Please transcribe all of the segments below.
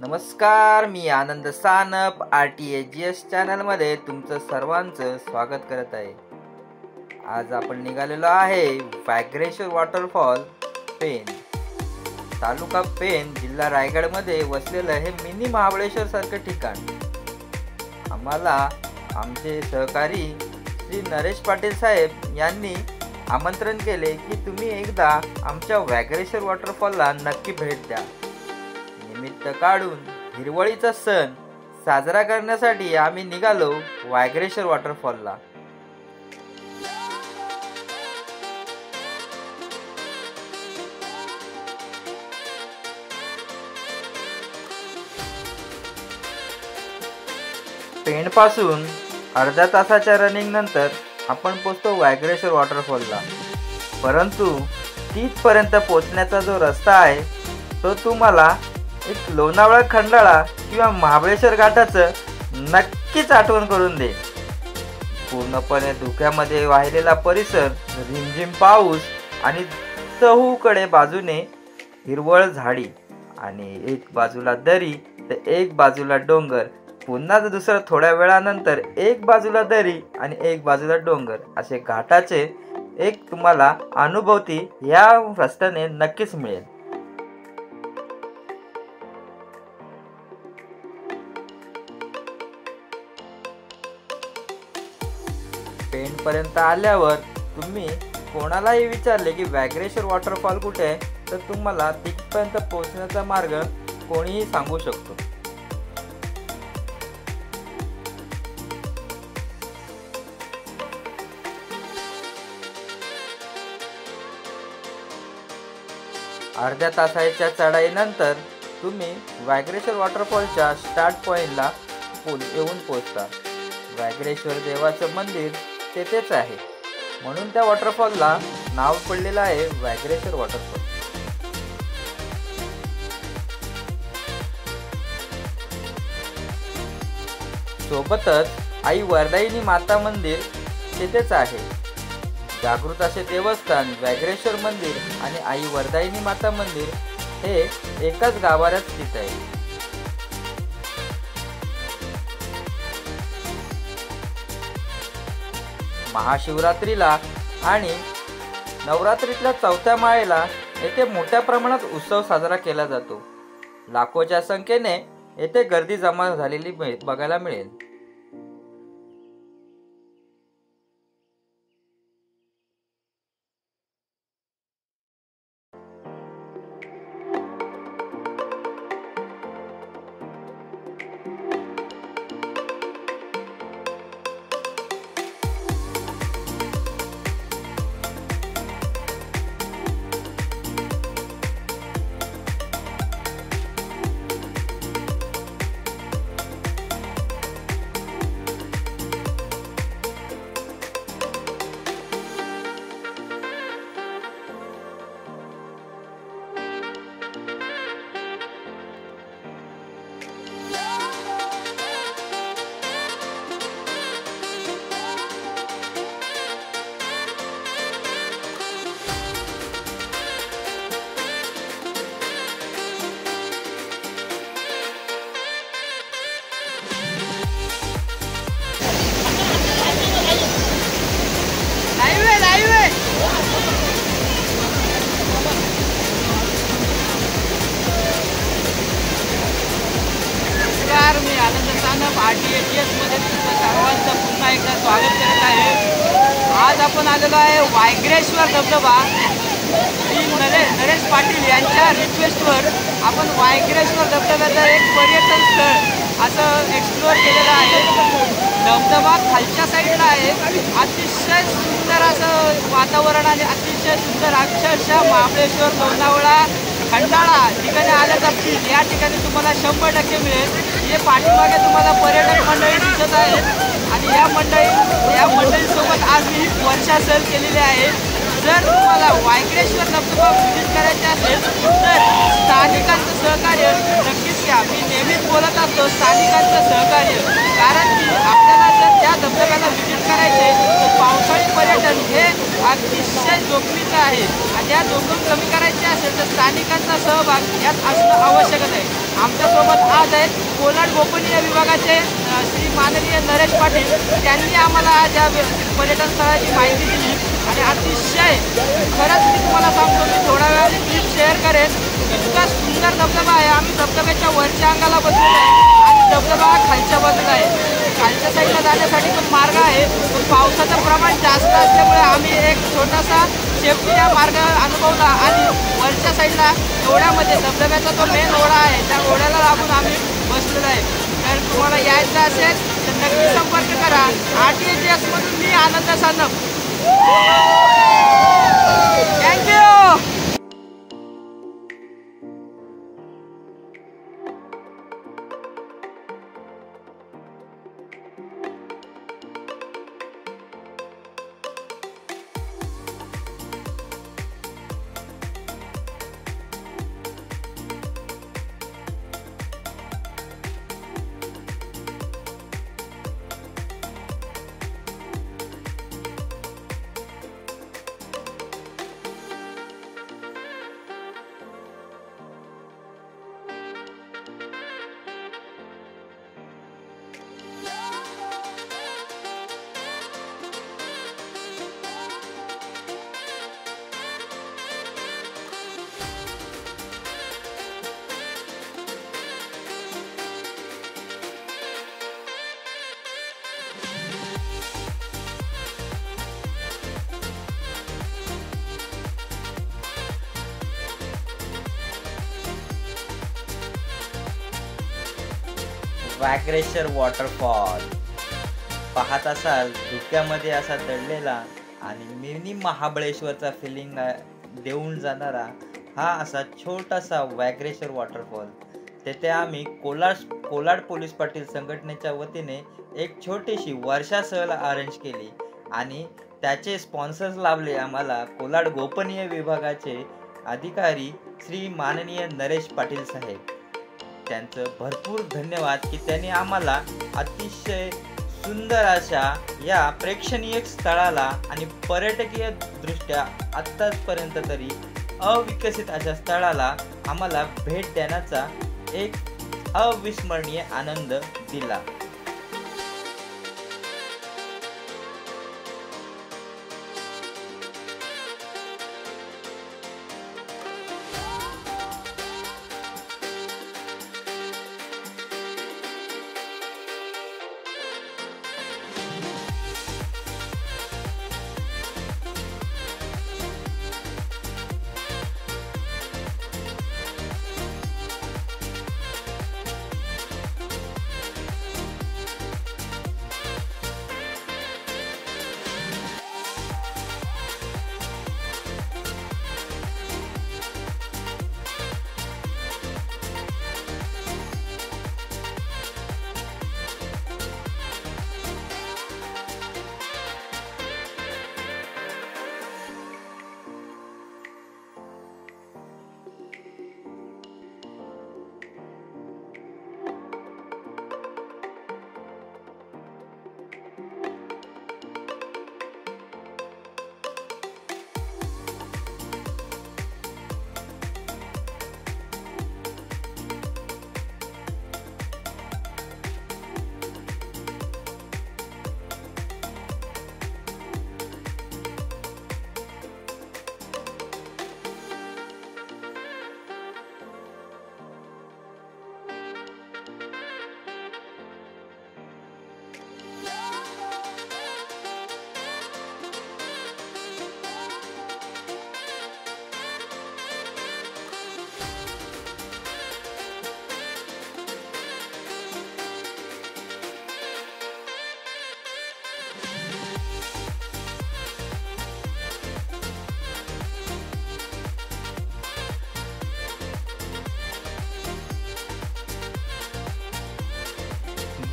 नमस्कार, मी आनंद सानप RTAGS चॅनलमध्ये तुमचं सर्वांचं स्वागत करत आहे। आज आपण निघालेलो आहे वाघ्रेश्वर वॉटरफॉल पेन, तालुका पेन, जिल्हा रायगडमध्ये वसलेलं हे मिनी महाबळेश्वर सारखं ठिकाण। आम्हाला आमचे सहकारी श्री नरेश पाटील साहेब यांनी आमंत्रण केले की तुम्ही एकदा आमच्या वाघ्रेश्वर वॉटरफॉलला नक्की भेट द्या। निमित्त काढून हिरवळीचा सण साजरा करण्यासाठी आम्ही निघालो वाघ्रेश्वर वॉटरफॉलला। पेण पासून अर्ध्या तासाच्या रनिंग नंतर आपण पोहोचतो वाघ्रेश्वर वॉटरफॉलला। परंतु तिथपर्यंत पोहोचण्याचा जो रस्ता आहे तो तुम्हाला एक लोणावळा, खंडाळा किंवा महाबळेश्वर घाटाचं नक्कीच आठवण करून दे। पूर्णपणे धुक्यामध्ये वाहिलेला परिसर, रिमझिम पाऊस आणि चहूकडे बाजूने हिरवळ झाडी आणि एक बाजूला दरी तर एक बाजूला डोंगर, पुन्हा दुसरं थोड्या वेळानंतर एक बाजूला दरी आणि एक बाजूला डोंगर, असे घाटाचे एक तुम्हाला अनुभूती या रस्त्याने नक्कीच मिळेल। पेण पर्यंत आल्यावर तुम्ही कोणालाही विचारले की वाघ्रेश्वर वॉटरफॉल कुठे आहे तर तुम्हाला तिथपर्यंत पोहोचण्याचा मार्ग कोणीही सांगू शकतो। अर्ध्या तासाच्या चढाईनंतर तुम्ही वाघ्रेश्वर वॉटरफॉलच्या स्टार्ट पॉइंटला येऊन पोहोचता। वाघ्रेश्वर देवाचं मंदिर तेथेच आहे, म्हणून त्या वॉटरफॉलला नाव पडलेलं आहे वाघ्रेश्वर वॉटरफॉल। सोबतच आई वरदायिनी माता मंदिर तेथेच आहे। जागृत असे देवस्थान वाघ्रेश्वर मंदिर आणि आई वरदायिनी माता मंदिर हे एकाच गाभाऱ्यात स्थित आहे। महाशिवरात्रीला आणि नवरात्रीतल्या चौथ्या माळेला येथे मोठ्या प्रमाणात उत्सव साजरा केला जातो। लाखोच्या संख्येने येथे गर्दी जमा झालेली बघायला मिळेल। मी आनंद सानप RTAGS मध्ये तुमचं सर्वांचं पुन्हा एकदा स्वागत करत आहे। आज आपण आलेलो आहे वाघ्रेश्वर धबधबा। नरेश पाटील यांच्या रिक्वेस्टवर आपण वाघ्रेश्वर धबधब्याचं एक पर्यटन स्थळ असं एक्सप्लोअर केलेलं आहे। धबधबा खालच्या साईडला आहे। अतिशय सुंदर असं वातावरण आणि अतिशय सुंदर, अक्षरशः महाबळेश्वर, लोणावळा, खंडाळा ठिकाणी आल्याचा फील या ठिकाणी तुम्हाला 100% मिळेल। हे पाठीमागे तुम्हाला पर्यटक मंडळी दिसत आहेत आणि या मंडळीसोबत आज मी वर्षा सहल केलेली आहे। जर तुम्हाला वाघ्रेश्वर धबधबा व्हिजिट करायचे असेल तर स्थानिकांचं सहकार्य नक्कीच घ्या। मी नेहमीच बोलत असतो स्थानिकांचं सहकार्य, कारण की आपल्याला जर त्या धबधब्याला व्हिजिट करायचे तर पावसाळी पर्यटन हे अतिशय जोखमीचं आहे आणि या जोखीम कमी करायची असेल तर स्थानिकांचा सहभाग यात असणं आवश्यकच आहे. आमच्यासोबत आज आहेत कोलाड गोपनीय विभागाचे श्री माननीय नरेश पाटील. त्यांनी आम्हाला आज या पर्यटन स्थळाची माहिती दिली आणि अतिशय खरंच मी तुम्हाला सांगतो मी थोड्या वेळाने क्लिप शेअर करेन. इतका सुंदर धबधबा आहे. आम्ही धबधब्याच्या वरच्या अंगाला बसलेलो आहे आणि धबधबा हा खालच्या बाजूला आहे. खालच्या साईडला जाण्यासाठी तो मार्ग आहे. तो पावसाचं प्रमाण जास्त असल्यामुळे आम्ही एक छोटासा सेफ्टी हा मार्ग अनुभवला आणि वरच्या साईडला ओढ्यामध्ये धबधब्याचा तो मेन ओढा आहे त्या ओढ्याला लागून आम्ही बसलेलो आहे. तर तुम्हाला यायचं असेल तर नक्की संपर्क करा. RTHS मधून मी आनंद सानप. थँक्यू. वागरेश्वर वॉटरफॉल पाहत असाल धुक्यामध्ये असा दडलेला आणि मिनी महाबळेश्वरचा फिलिंग देऊन जाणारा हा असा छोटासा वागरेश्वर वॉटरफॉल. तेथे आम्ही कोलाड पोलीस पाटील संघटनेच्या वतीने एक छोटीशी वर्षा सहल अरेंज केली आणि त्याचे स्पॉन्सर्स लाभले आम्हाला कोलाड गोपनीय विभागाचे अधिकारी श्री माननीय नरेश पाटील साहेब. त्यांचं भरपूर धन्यवाद की त्यांनी आम्हाला अतिशय सुंदर अशा या प्रेक्षणीय स्थळाला आणि पर्यटकीय दृष्ट्या आत्तापर्यंत तरी अविकसित अशा स्थळाला आम्हाला भेट देण्याचा एक अविस्मरणीय आनंद दिला.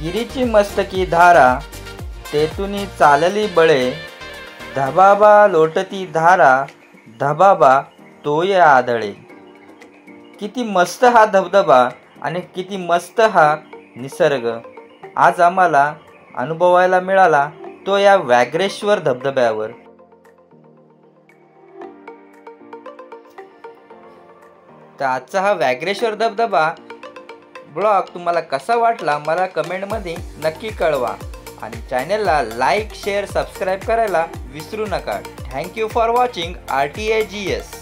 गिरीची मस्तकी धारा तेतुनी चालली बळे, धबाबा लोटती धारा धबाबा तोय आदळे. किती मस्त हा धबधबा आणि किती मस्त हा निसर्ग. आज आम्हाला अनुभवायला मिळाला तो या व्याघ्रेश्वर धबधब्यावर। तर आजचा हा व्याघ्रेश्वर धबधबा ब्लॉग तुम्हाला कसा वाटला मला कमेंटमध्ये नक्की कळवा आणि चॅनलला लाईक शेअर सबस्क्राईब करायला विसरू नका। Thank you for watching RTIGS।